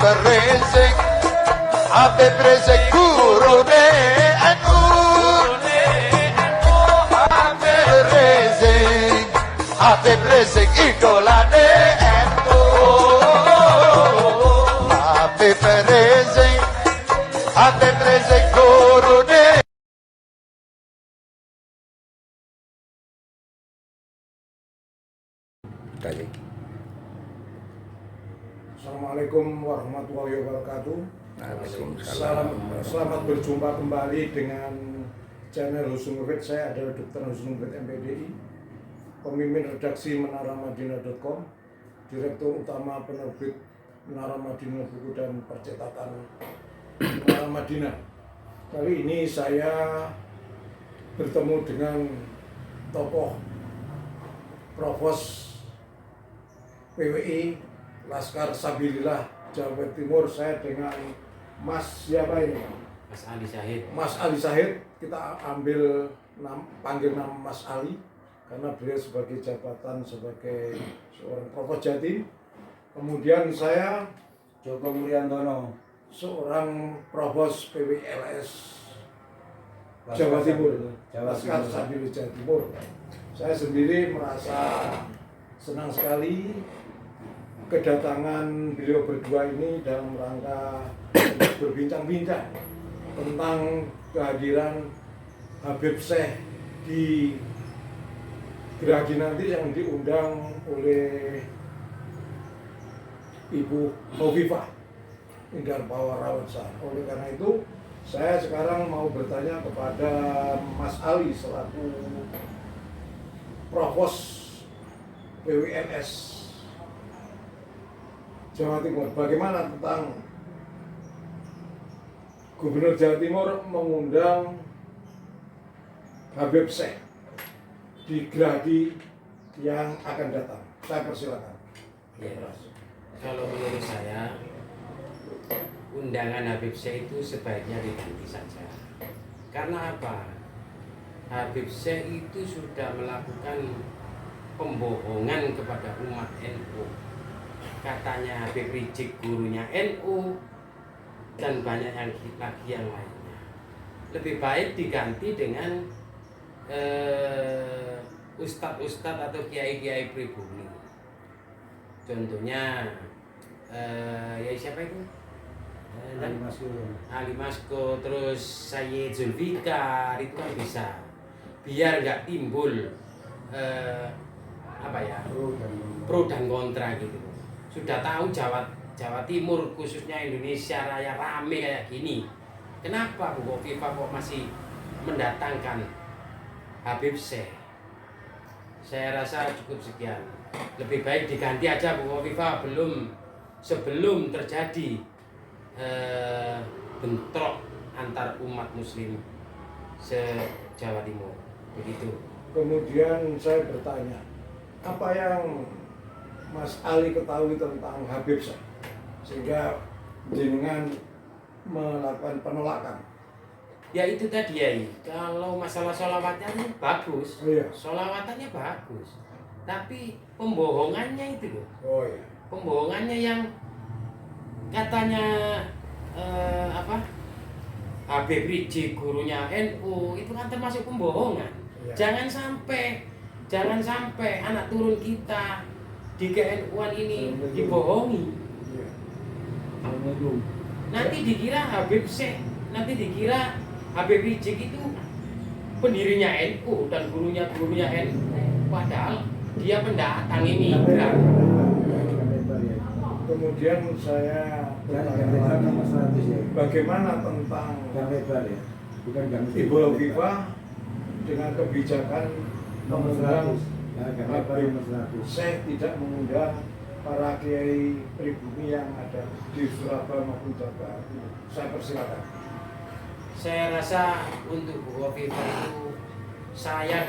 Rizik, Habib Rizik gurune NU, Habib Rizik, Habib Rizik idolane NU, Habib Rizik, Habib Rizik gurune. Assalamualaikum warahmatullahi wabarakatuh. Selamat berjumpa kembali dengan channel Husnul Mufid. Saya adalah Dr. Husnul Mufid MPDI, pemimpin redaksi menaramadinah.com, Direktur Utama Penerbit Menara Madinah Buku dan Percetakan Menara Madinah. Kali ini saya bertemu dengan tokoh Provos PWI Laskar Sabilillah Jawa Timur. Saya dengan Mas siapa ini? Mas Ali Syahid. Mas Ali Syahid. Kita panggil nama Mas Ali karena beliau sebagai jabatan sebagai seorang Provos Jatim. Kemudian saya Joko Mulyantono, seorang Provos PWLS Jawa Timur, Laskar Sabilillah Jawa Timur. Saya sendiri merasa senang sekali kedatangan beliau berdua ini dalam rangka berbincang-bincang tentang kehadiran Habib Syekh di Gerahadi nanti yang diundang oleh Ibu Hovifah Indar Parawansa. Oleh karena itu, saya sekarang mau bertanya kepada Mas Ali selaku Provos PWNS Jawa Timur, bagaimana tentang Gubernur Jawa Timur mengundang Habib Syekh di Gerahadi yang akan datang? Saya persilakan. Ya, kalau menurut saya undangan Habib Syekh itu sebaiknya diganti saja. Karena apa? Habib Syekh itu sudah melakukan pembohongan kepada umat NU. Katanya Habib Rizik gurunya NU dan banyak yang lagi yang lainnya. Lebih baik diganti dengan ustadz-ustadz atau kiai-kiai pribumi. Contohnya ya siapa itu? Ali Masko, terus Sayyid Zulfikar, itu kan bisa. Biar nggak timbul pro dan kontra gitu. Sudah tahu Jawa Timur khususnya Indonesia Raya rame kayak gini. Kenapa Bu Hovifah kok masih mendatangkan Habib Syekh? Saya rasa cukup sekian. Lebih baik diganti aja Bu Hovifah sebelum terjadi bentrok antar umat muslim se-Jawa Timur. Begitu. Kemudian saya bertanya, apa yang Mas Ali ketahui tentang Habib Syekh sehingga jenengan melakukan penolakan? Ya itu tadi ya, kalau masalah sholawatnya itu bagus, Iya. sholawatannya bagus, tapi pembohongannya itu loh, Oh iya. pembohongannya yang katanya Habib Rizik gurunya NU itu kan termasuk pembohongan. Iya. Jangan sampai anak turun kita di KNU-an ini dibohongi. Iya. Nanti dikira Habib Syekh, nanti dikira Habib Rizik itu pendirinya NU dan gurunya NU. Padahal dia pendatang ini. Kemudian saya bertanya bagaimana tentang Ibu Hovifah dengan kebijakan mengundang Habib Syekh tidak mengundang para kiai pribumi yang ada di Surabaya maupun Jawa. Saya persilakan. Saya rasa untuk Bu Hovifah itu, saya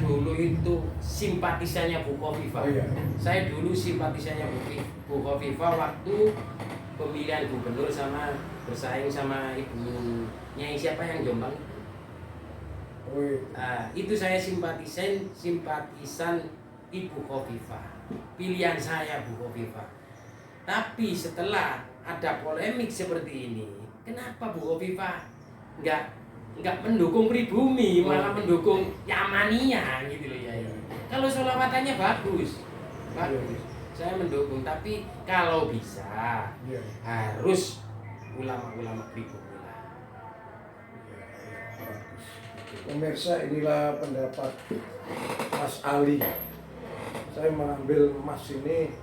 dulu itu simpatisannya Bu Hovifah. Oh, iya. Saya dulu simpatisannya Bu Hovifah waktu pemilihan gubernur sama bersaing sama ibunya siapa yang Jombang. Oh, iya. Itu saya simpatisan Ibu Khofifah, pilihan saya Bu Khofifah. Tapi setelah ada polemik seperti ini, kenapa Bu Khofifah nggak mendukung pribumi, malah mendukung Yamania gitu loh ya. Kalau sholawatannya bagus, saya mendukung. Tapi kalau bisa harus ulama-ulama pribumi lah. Pemirsa, inilah pendapat Mas Ali. Saya mengambil Mas ini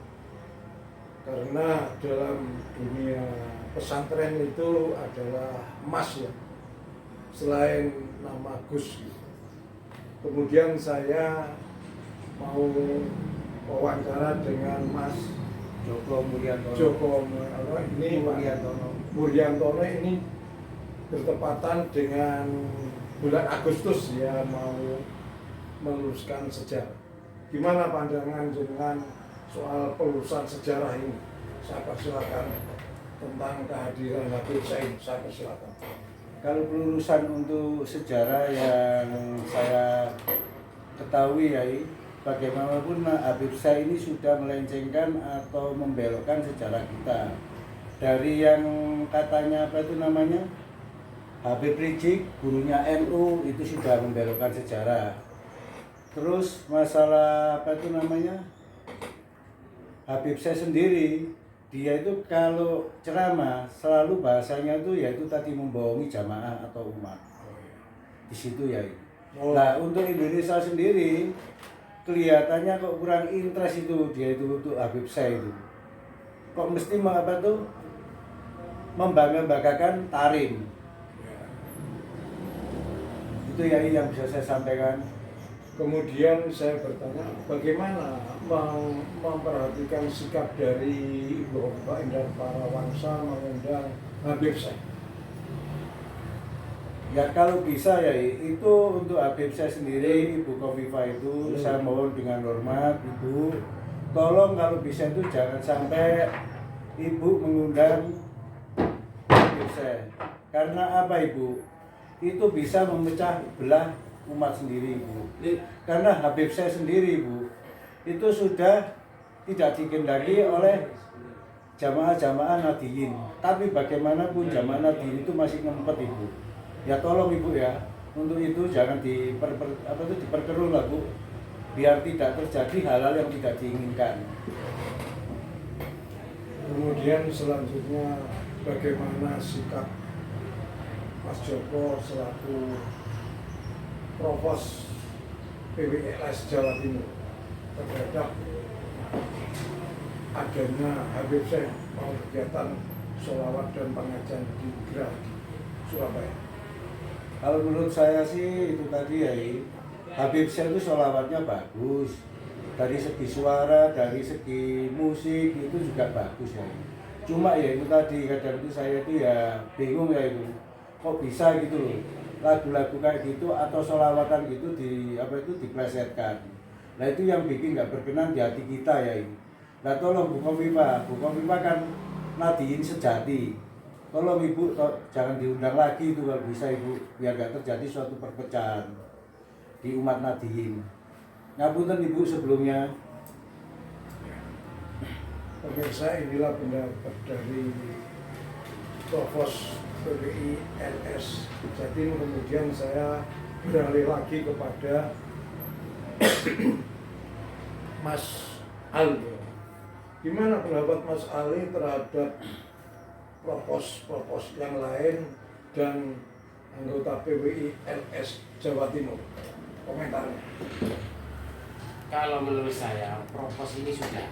karena dalam dunia pesantren itu adalah Mas ya, selain nama Gus. Kemudian saya mau wawancara dengan Mas Joko Mulyantono. Ini Mulyantono ini bertepatan dengan bulan Agustus ya, mau meluruskan sejarah. Gimana pandangan dengan soal pelurusan sejarah ini? Saya persilakan tentang kehadiran Habib Said. Saya persilakan. Kalau pelurusan untuk sejarah yang saya ketahui ya, bagaimanapun Habib Said ini sudah melencengkan atau membelokkan sejarah kita. Dari yang katanya apa itu namanya, Habib Rizik, gurunya NU, itu sudah membelokkan sejarah. Terus masalah apa itu namanya, Habib Said sendiri, dia itu kalau ceramah selalu bahasanya itu yaitu tadi membohongi jamaah atau umat. Di situ ya. Nah, untuk Indonesia sendiri kelihatannya kok kurang interest itu dia itu untuk Habib Said itu. Kok mesti apa tuh membangga-banggakan Tarim. Itu ya yang bisa saya sampaikan. Kemudian saya bertanya, bagaimana memperhatikan sikap dari Ibu Khofifah Indar Parawansa mengundang Habib Said? Ya kalau bisa ya, itu untuk Habib Said sendiri, Ibu Khofifah itu saya mohon dengan hormat, Ibu, tolong kalau bisa itu jangan sampai Ibu mengundang Habib Said. Karena apa Ibu? Itu bisa memecah belah umat sendiri Ibu. Karena Habib Said sendiri Ibu, itu sudah tidak dikehendaki oleh jamaah-jamaah Nahdiyin. Tapi bagaimanapun jamaah Nahdiyin itu masih ngempet Ibu. Ya tolong Ibu ya, untuk itu jangan diperkeruh lah Bu, biar tidak terjadi hal-hal yang tidak diinginkan. Kemudian selanjutnya bagaimana sikap Mas Joko selaku Provos PWLS Jawa Timur terhadap adanya Habib Said mau kegiatan sholawat dan pengajian di Gerah Surabaya? Kalau menurut saya sih itu tadi ya, Habib Said itu sholawatnya bagus, dari segi suara, dari segi musik itu juga bagus ya. Cuma ya itu tadi kadang itu saya itu ya bingung ya itu, kok bisa gitu loh, lagu-lagu kayak gitu atau sholawatan gitu diplesetkan. Nah itu yang bikin nggak berkenan di hati kita ya ini. Nah tolong Bu Khofifah kan Nahdiyin sejati. Tolong Ibu jangan diundang lagi itu kalau bisa Ibu, biar nggak terjadi suatu perpecahan di umat Nahdiyin. Ngapunten Ibu sebelumnya. Pemirsa, inilah pendapat dari Provos PPI LS Jatim. Kemudian saya beralih lagi kepada Mas Ali. Gimana pendapat Mas Ali terhadap propos yang lain dan anggota PWI LS Jawa Timur? Komentarnya. Kalau menurut saya, propos ini sudah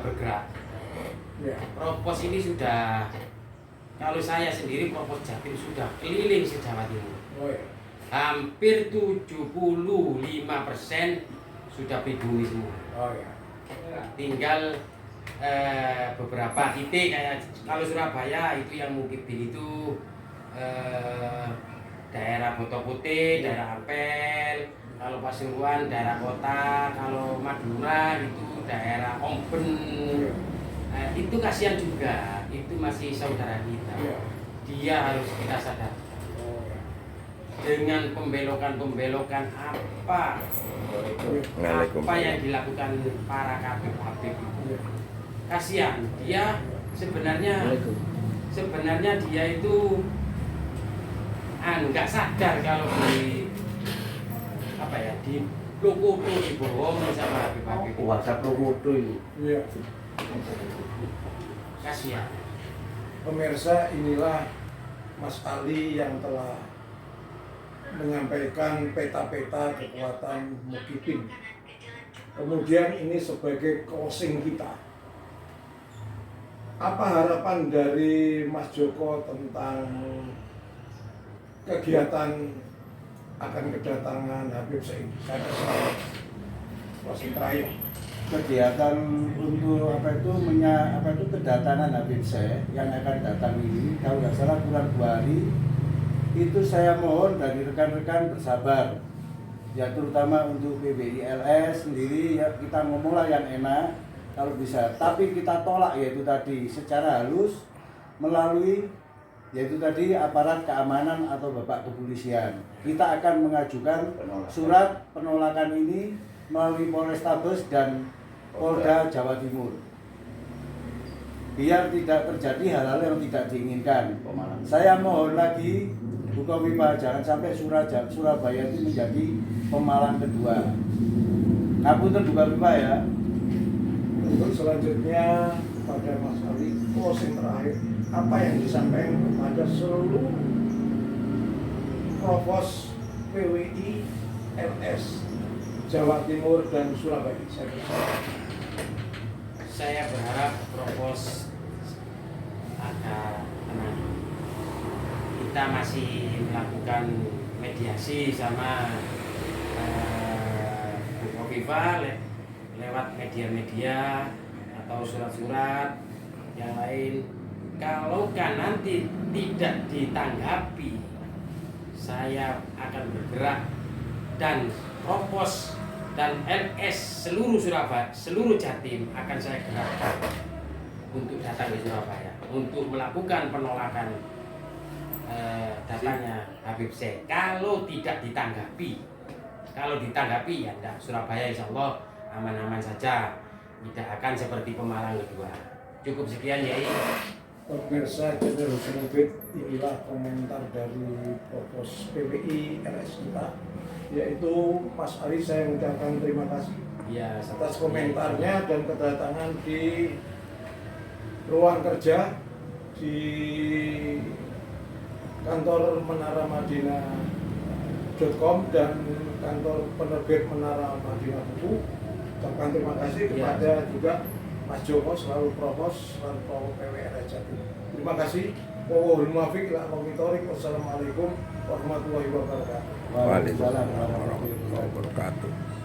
bergerak. Ya. Propos ini sudah, kalau saya sendiri propos Jatim sudah keliling se-Jawa Timur. Oh ya. Hampir 75% sudah pribumi semua. Oh ya. Tinggal beberapa titik kayak kalau Surabaya itu yang mungkin itu daerah Boto Putih, daerah Ampel. Kalau Pasuruan daerah kota, kalau Madura itu daerah Omben. Itu kasihan juga, itu masih saudara kita. Dia harus kita sadar. dengan pembelokan-pembelokan apa yang dilakukan para Habib itu. Kasihan dia sebenarnya dia itu nggak sadar kalau di Lokoto dibohongi sama Habib itu. WhatsApp Lokoto itu. Iya. Kasihan. Pemirsa, inilah Mas Ali yang telah menyampaikan peta-peta kekuatan Mukipin. Kemudian ini sebagai closing kita. Apa harapan dari Mas Joko tentang kegiatan akan kedatangan Habib Said? Saya closing terakhir. Kegiatan untuk kedatangan Habib Said yang akan datang ini, kalau nggak salah kurang 2 hari, itu saya mohon dari rekan-rekan bersabar, ya terutama untuk PBILS sendiri, ya kita ngomonglah yang enak kalau bisa, tapi kita tolak yaitu tadi secara halus melalui yaitu tadi aparat keamanan atau Bapak Kepolisian. Kita akan mengajukan surat penolakan ini melalui Polrestabes dan Polda Jawa Timur, biar tidak terjadi hal-hal yang tidak diinginkan. Saya mohon lagi Bukovipa, jangan sampai Surabaya itu menjadi Pemalang kedua. Ngapunten Bukovipa ya. Untuk selanjutnya pada Mas Ali, closing terakhir, apa yang disampaikan kepada seluruh Provos PWI LS Jawa Timur dan Surabaya? Saya berharap Provos agak tenang. Kita masih melakukan mediasi sama Bukovipa lewat media-media atau surat-surat yang lain. Kalau kan nanti tidak ditanggapi, saya akan bergerak dan Provos dan LS seluruh Surabaya, seluruh Jatim akan saya gerakkan untuk datang ke Surabaya untuk melakukan penolakan datangnya Habib Said. Kalau tidak ditanggapi, ya enggak, Surabaya insya Allah aman-aman saja, tidak akan seperti Pemalang kedua. Cukup sekian ya. Pemirsa channel Husnul, inilah komentar dari Provos PWI LS kita, yaitu Mas Ali. Saya mengucapkan terima kasih Ya, atas komentarnya dan kedatangan di ruang kerja di kantor Menara Madinah.com dan kantor penerbit Menara Madinah Buku. Ucapkan terima kasih kepada juga Mas Joko selalu Provos, selalu Provos PWI Jatim. Terima kasih. Wallahul muwaffiq ila aqwamit thoriq. Wassalamualaikum warahmatullahi wabarakatuh. Waalaikumsalam warahmatullahi wabarakatuh.